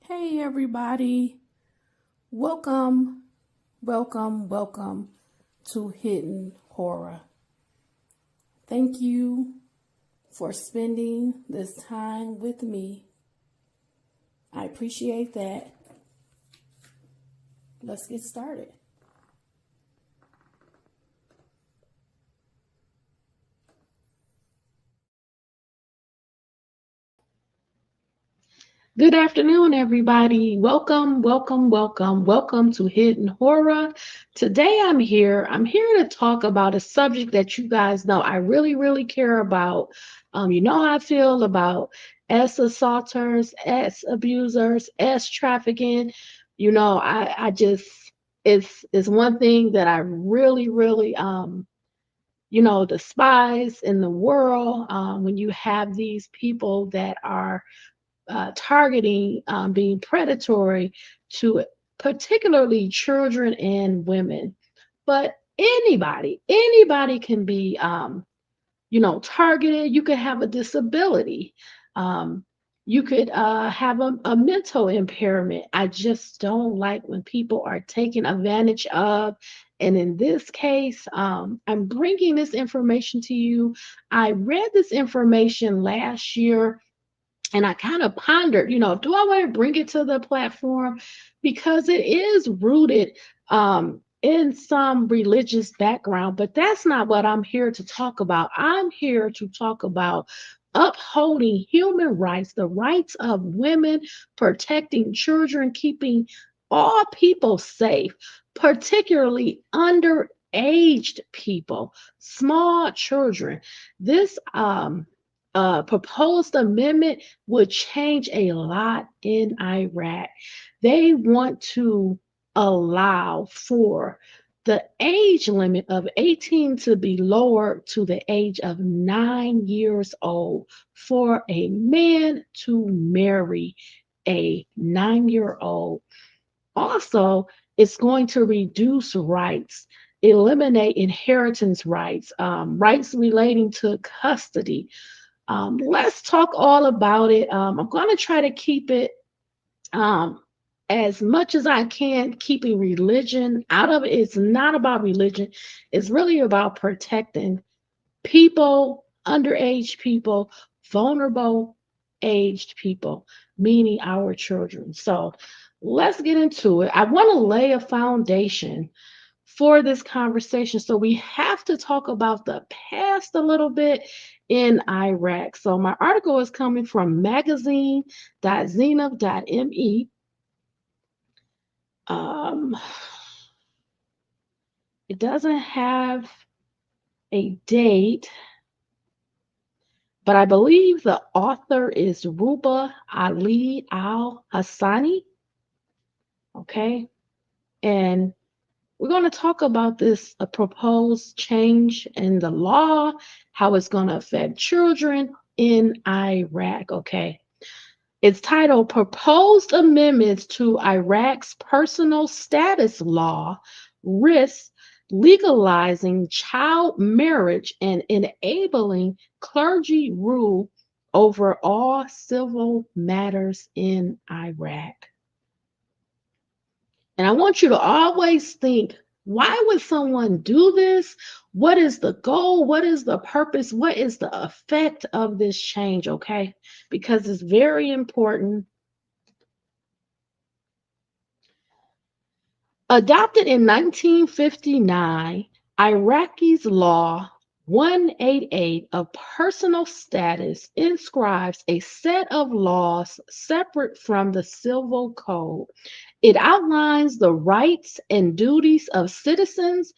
Hey everybody, welcome, welcome to Hidden Horror. Thank you for spending this time with me. I appreciate that. Let's get started. Good afternoon, everybody. Welcome to Hidden Horror. Today I'm here to talk about a subject that you guys know I really care about. You know how I feel about assaulters, abusers, trafficking. I just it's one thing that I really despise in the world when you have these people that are targeting, being predatory to particularly children and women. But anybody can be, targeted. You could have a disability. Um, you could have a mental impairment. I just don't like when people are taken advantage of. And in this case, I'm bringing this information to you. I read this information last year and I kind of pondered, do I want to bring it to the platform? Because it is rooted in some religious background, but that's not what I'm here to talk about. I'm here to talk about upholding human rights, the rights of women, protecting children, keeping all people safe, particularly underaged people, small children. This proposed amendment would change a lot in Iraq. They want to allow for the age limit of 18 to be lowered to the age of 9 years old for a man to marry a 9-year-old. Also, it's going to reduce rights, eliminate inheritance rights, rights relating to custody. Let's talk all about it. I'm going to try to keep it um, as much as I can, keeping religion out of it. It's not about religion, it's really about protecting people, underage people, vulnerable aged people, meaning our children. So let's get into it. I want to lay a foundation for this conversation. So we have to talk about the past a little bit in Iraq. So my article is coming from magazine.zenith.me. Um, it doesn't have a date, but I believe the author is Ruba Ali Al Hassani. Okay. And we're going to talk about this a proposed change in the law, how it's going to affect children in Iraq. Okay. It's titled Proposed Amendments to Iraq's Personal Status Law Risks Legalizing Child Marriage and Enabling Clergy Rule Over All Civil Matters in Iraq. And I want you to always think, why would someone do this? What is the goal? What is the purpose? What is the effect of this change? Okay, because it's very important. Adopted in 1959, Iraqi's Law 188 of personal status inscribes a set of laws separate from the civil code. It outlines the rights and duties of citizens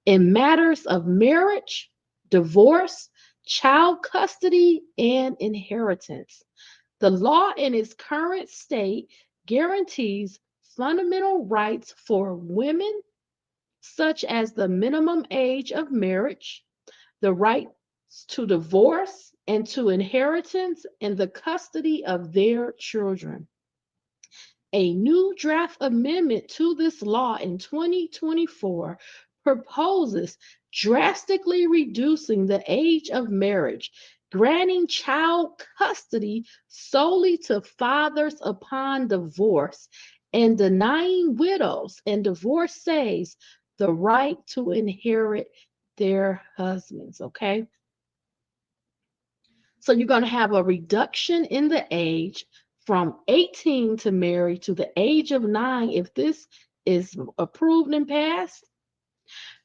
in matters of marriage, divorce, child custody, and inheritance. The law in its current state guarantees fundamental rights for women, such as the minimum age of marriage, the right to divorce and to inheritance, and the custody of their children. A new draft amendment to this law in 2024 proposes drastically reducing the age of marriage, granting child custody solely to fathers upon divorce, and denying widows and divorcees the right to inherit their husbands. Okay. So you're going to have a reduction in the age from 18 to marry to the age of 9 if this is approved and passed.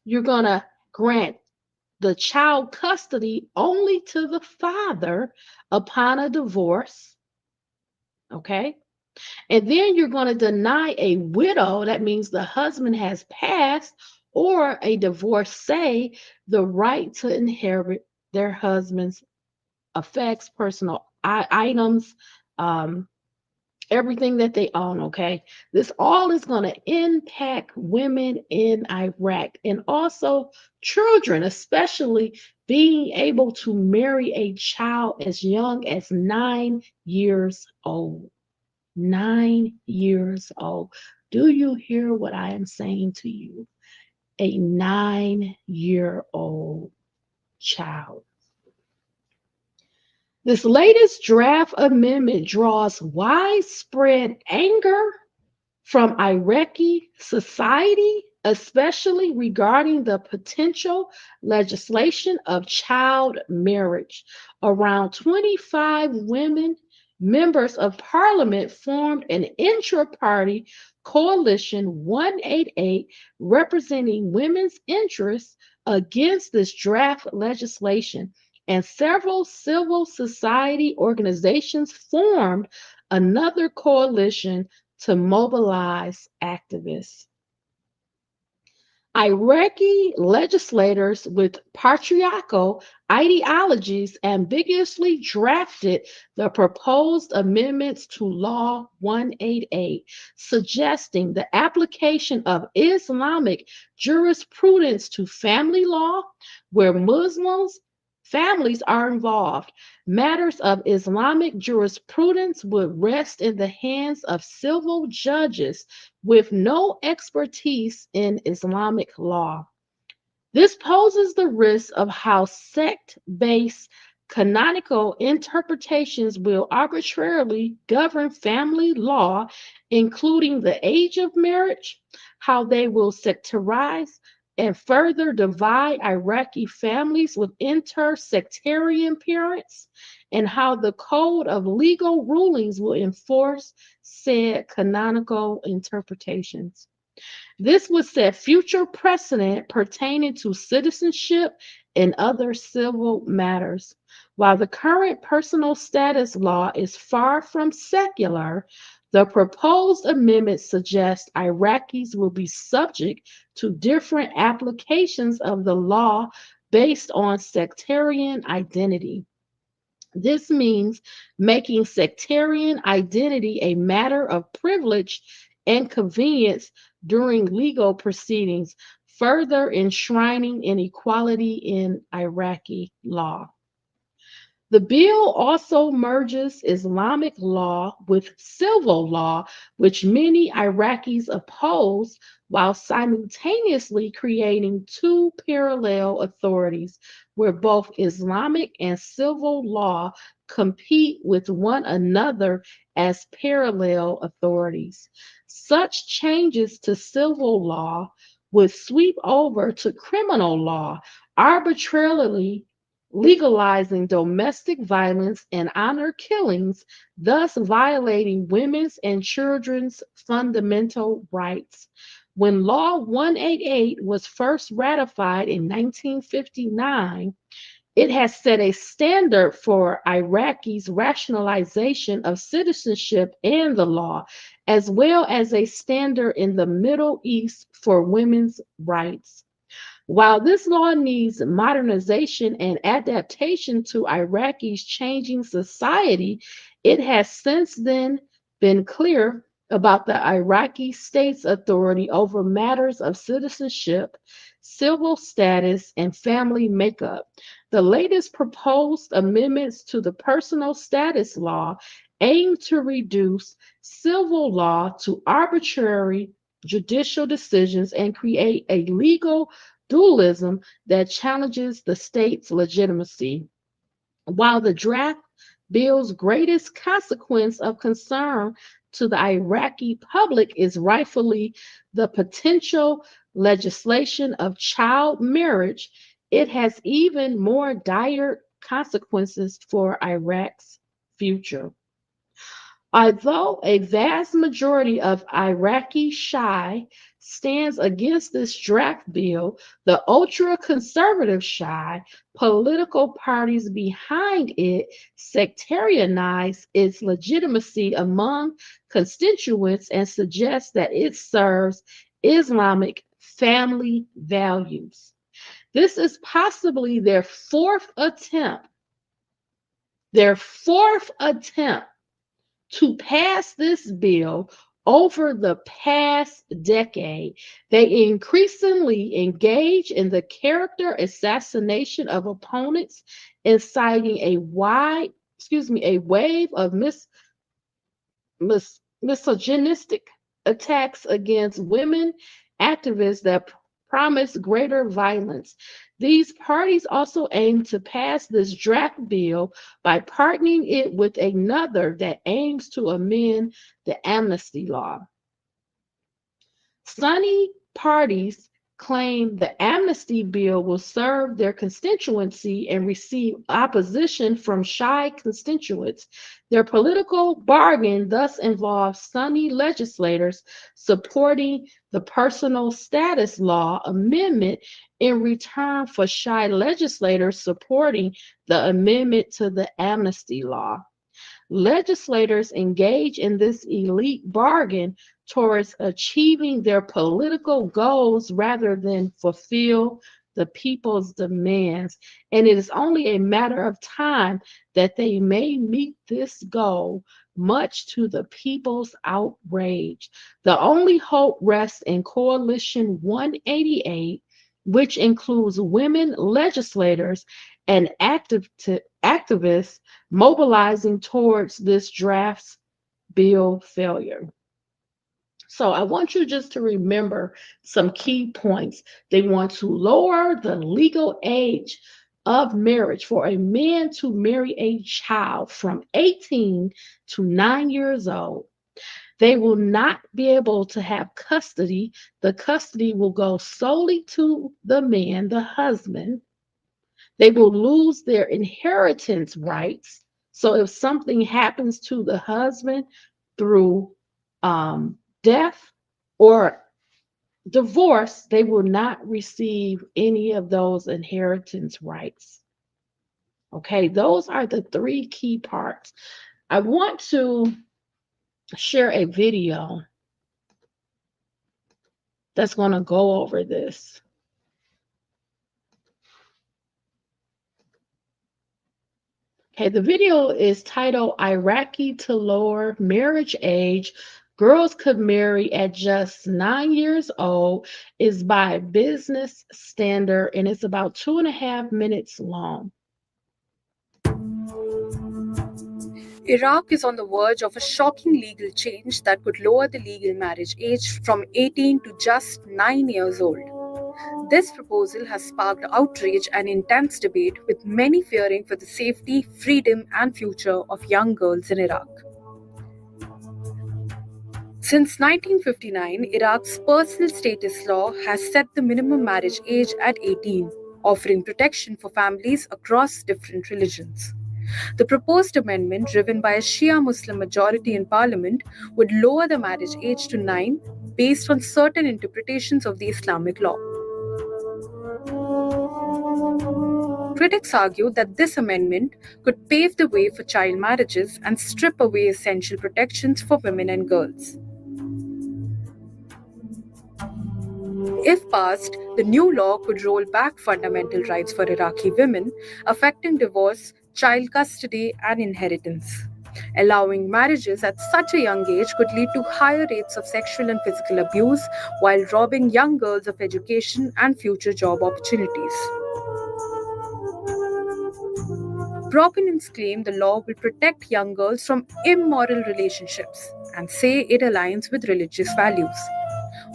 You're going to grant the child custody only to the father upon a divorce. Okay. And then you're going to deny a widow, that means the husband has passed, or a divorcee, the right to inherit their husband's effects, personal items, um, everything that they own. Okay. This all is going to impact women in Iraq and also children, especially being able to marry a child as young as 9 years old. 9 years old. Do you hear what I am saying to you? A 9-year-old child. This latest draft amendment draws widespread anger from Iraqi society, especially regarding the potential legislation of child marriage. Around 25 women members of parliament formed an intra-party coalition 188 representing women's interests against this draft legislation, and several civil society organizations formed another coalition to mobilize activists. Iraqi legislators with patriarchal ideologies ambiguously drafted the proposed amendments to Law 188, suggesting the application of Islamic jurisprudence to family law, where Muslims families are involved. Matters of Islamic jurisprudence would rest in the hands of civil judges with no expertise in Islamic law. This poses the risk of how sect based canonical interpretations will arbitrarily govern family law, including the age of marriage, how they will sectarize and further divide Iraqi families with inter-sectarian parents, and how the code of legal rulings will enforce said canonical interpretations. This would set future precedent pertaining to citizenship and other civil matters. While the current personal status law is far from secular, the proposed amendment suggests Iraqis will be subject to different applications of the law based on sectarian identity. This means making sectarian identity a matter of privilege and convenience during legal proceedings, further enshrining inequality in Iraqi law. The bill also merges Islamic law with civil law, which many Iraqis oppose, while simultaneously creating two parallel authorities where both Islamic and civil law compete with one another as parallel authorities. Such changes to civil law would sweep over to criminal law, arbitrarily legalizing domestic violence and honor killings, thus violating women's and children's fundamental rights. When Law 188 was first ratified in 1959, it has set a standard for Iraqis' rationalization of citizenship and the law, as well as a standard in the Middle East for women's rights. While this law needs modernization and adaptation to Iraqis' changing society, it has since then been clear about the Iraqi state's authority over matters of citizenship, civil status, and family makeup. The latest proposed amendments to the personal status law aim to reduce civil law to arbitrary judicial decisions and create a legal dualism that challenges the state's legitimacy. While the draft bill's greatest consequence of concern to the Iraqi public is rightfully the potential legislation of child marriage, it has even more dire consequences for Iraq's future. Although a vast majority of Iraqi Shia stands against this draft bill, the ultra conservative Shia political parties behind it sectarianize its legitimacy among constituents and suggest that it serves Islamic family values. This is possibly their fourth attempt to pass this bill over the past decade. They increasingly engage in the character assassination of opponents, inciting a wave of misogynistic attacks against women activists that promise greater violence. These parties also aim to pass this draft bill by partnering it with another that aims to amend the amnesty law. Sunni parties claim the amnesty bill will serve their constituency and receive opposition from Shia constituents. Their political bargain thus involves Sunni legislators supporting the personal status law amendment in return for Shia legislators supporting the amendment to the amnesty law. Legislators engage in this elite bargain towards achieving their political goals rather than fulfill the people's demands. And it is only a matter of time that they may meet this goal, much to the people's outrage. The only hope rests in Coalition 188, which includes women legislators and activists mobilizing towards this draft bill failure. So I want you just to remember some key points. They want to lower the legal age of marriage for a man to marry a child from 18 to 9 years old. They will not be able to have custody. The custody will go solely to the man, the husband. They will lose their inheritance rights. So if something happens to the husband through death or divorce, they will not receive any of those inheritance rights. Okay, those are the three key parts. I want to share a video that's going to go over this. Okay, the video is titled Iraqi to Lower Marriage Age. Girls Could Marry at Just 9 Years Old, is by Business Standard, and it's about 2.5 minutes long. Iraq is on the verge of a shocking legal change that could lower the legal marriage age from 18 to just 9 years old. This proposal has sparked outrage and intense debate, with many fearing for the safety, freedom, and future of young girls in Iraq. Since 1959, Iraq's personal status law has set the minimum marriage age at 18, offering protection for families across different religions. The proposed amendment, driven by a Shia Muslim majority in parliament, would lower the marriage age to 9 based on certain interpretations of the Islamic law. Critics argue that this amendment could pave the way for child marriages and strip away essential protections for women and girls. If passed, the new law could roll back fundamental rights for Iraqi women, affecting divorce, child custody, and inheritance. Allowing marriages at such a young age could lead to higher rates of sexual and physical abuse while robbing young girls of education and future job opportunities. Proponents claim the law will protect young girls from immoral relationships and say it aligns with religious values.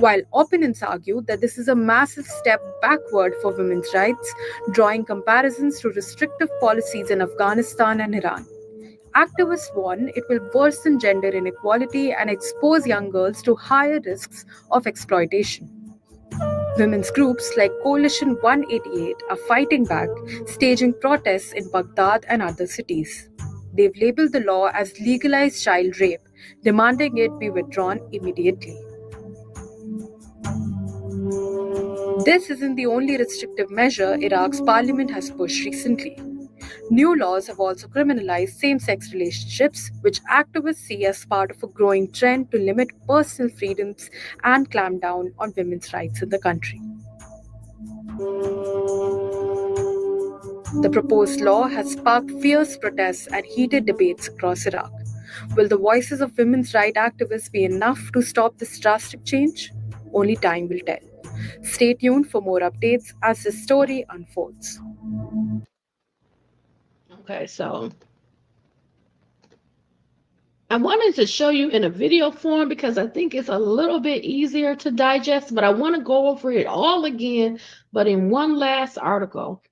while opponents argue that this is a massive step backward for women's rights, drawing comparisons to restrictive policies in Afghanistan and Iran. Activists warn it will worsen gender inequality and expose young girls to higher risks of exploitation. Women's groups like Coalition 188 are fighting back, staging protests in Baghdad and other cities. They've labeled the law as legalized child rape, demanding it be withdrawn immediately. This isn't the only restrictive measure Iraq's parliament has pushed recently. New laws have also criminalized same sex relationships, which activists see as part of a growing trend to limit personal freedoms and clamp down on women's rights in the country. The proposed law has sparked fierce protests and heated debates across Iraq. Will the voices of women's rights activists be enough to stop this drastic change? Only time will tell. Stay tuned for more updates as this story unfolds. Okay, so I wanted to show you in a video form because I think it's a little bit easier to digest, but I want to go over it all again, but in one last article.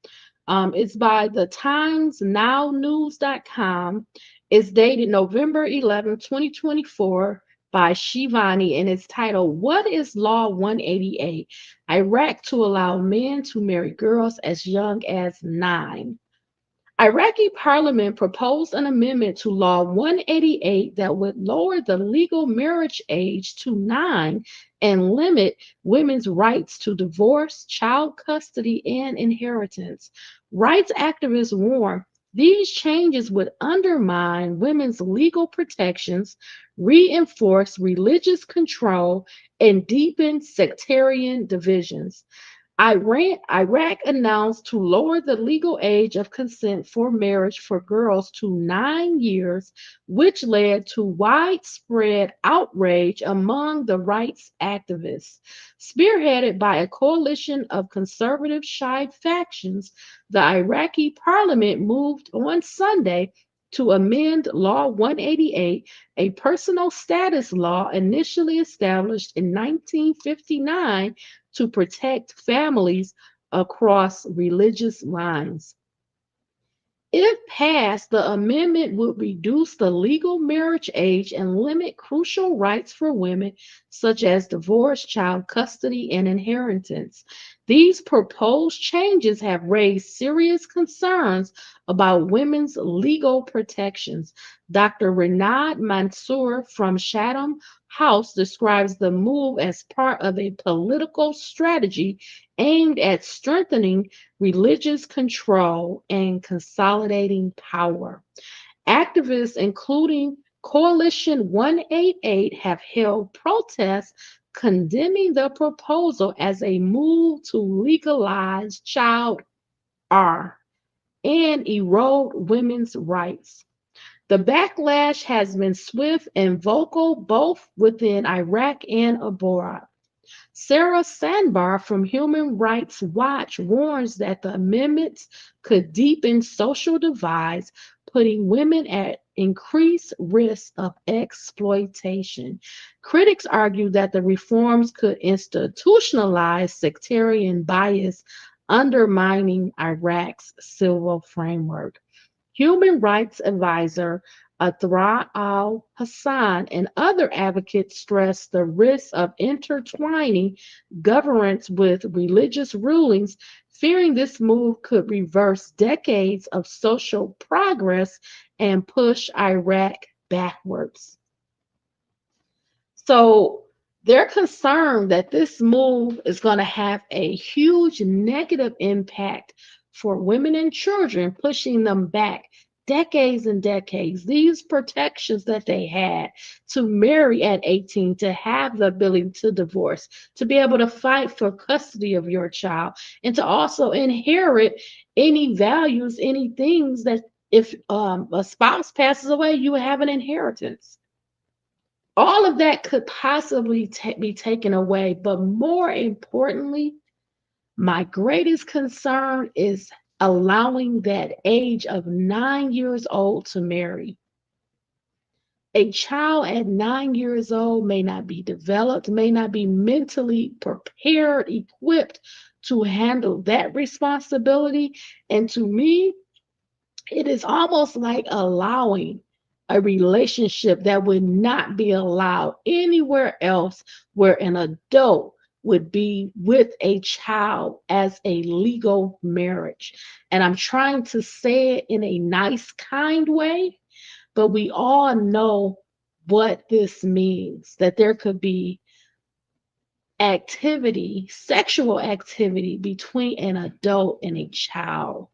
It's by the timesnownews.com. It's dated November 11, 2024 by Shivani, and it's titled, What is Law 188? Iraq to allow men to marry girls as young as 9. Iraqi Parliament proposed an amendment to Law 188 that would lower the legal marriage age to 9 and limit women's rights to divorce, child custody, and inheritance. Rights activists warn these changes would undermine women's legal protections, reinforce religious control, and deepen sectarian divisions. Iraq announced to lower the legal age of consent for marriage for girls to 9 years, which led to widespread outrage among the rights activists. Spearheaded by a coalition of conservative Shia factions, the Iraqi parliament moved on Sunday to amend Law 188, a personal status law initially established in 1959 to protect families across religious lines. If passed, the amendment would reduce the legal marriage age and limit crucial rights for women, such as divorce, child custody, and inheritance. These proposed changes have raised serious concerns about women's legal protections. Dr. Renad Mansour from Chatham House describes the move as part of a political strategy aimed at strengthening religious control, and consolidating power. Activists, including Coalition 188, have held protests condemning the proposal as a move to legalize child R and erode women's rights. The backlash has been swift and vocal both within Iraq and abroad. Sarah Sandbar from Human Rights Watch warns that the amendments could deepen social divides, putting women at increased risk of exploitation. Critics argue that the reforms could institutionalize sectarian bias, undermining Iraq's civil framework. Human rights advisor Athra al Hassan and other advocates stress the risk of intertwining governance with religious rulings, fearing this move could reverse decades of social progress and push Iraq backwards. So they're concerned that this move is going to have a huge negative impact for women and children, pushing them back decades and decades. These protections that they had to marry at 18, to have the ability to divorce, to be able to fight for custody of your child, and to also inherit any values, any things that if a spouse passes away, you have an inheritance. All of that could possibly be taken away. But more importantly, my greatest concern is allowing that age of 9 years old to marry. A child at 9 years old may not be developed, may not be mentally prepared, equipped to handle that responsibility. And to me, it is almost like allowing a relationship that would not be allowed anywhere else where an adult would be with a child as a legal marriage. And I'm trying to say it in a nice, kind way, but we all know what this means, that there could be activity, sexual activity between an adult and a child,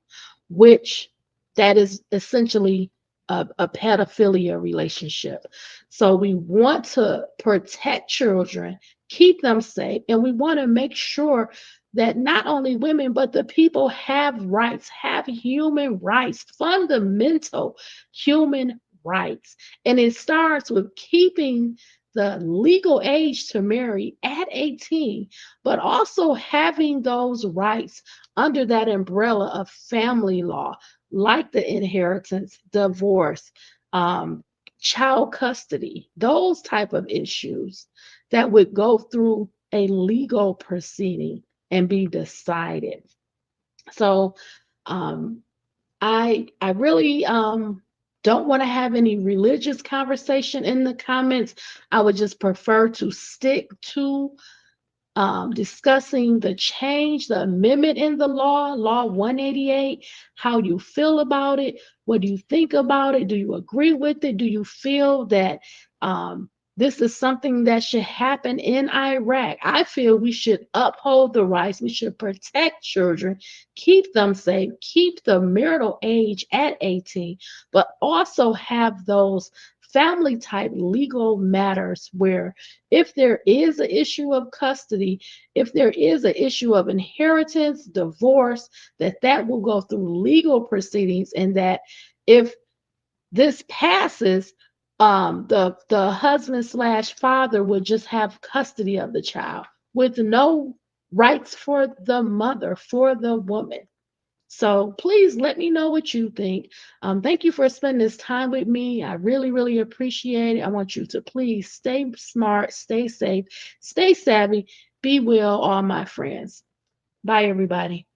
which that is essentially a pedophilia relationship. So we want to protect children, keep them safe, and we want to make sure that not only women, but the people have rights, have human rights, fundamental human rights. And it starts with keeping the legal age to marry at 18, but also having those rights under that umbrella of family law, like the inheritance, divorce, um, child custody, those type of issues that would go through a legal proceeding and be decided. So um, I really don't want to have any religious conversation in the comments. I would just prefer to stick to discussing the change, the amendment in the law, Law 188, how you feel about it, what do you think about it, do you agree with it, do you feel that um, this is something that should happen in Iraq? I feel we should uphold the rights, we should protect children, keep them safe, keep the marital age at 18, but also have those family type legal matters where if there is an issue of custody, if there is an issue of inheritance, divorce, that will go through legal proceedings, and that if this passes, the husband slash father would just have custody of the child with no rights for the mother, for the woman. So please let me know what you think. Thank you for spending this time with me. I really, really appreciate it. I want you to please stay smart, stay safe, stay savvy, be well, all my friends. Bye, everybody.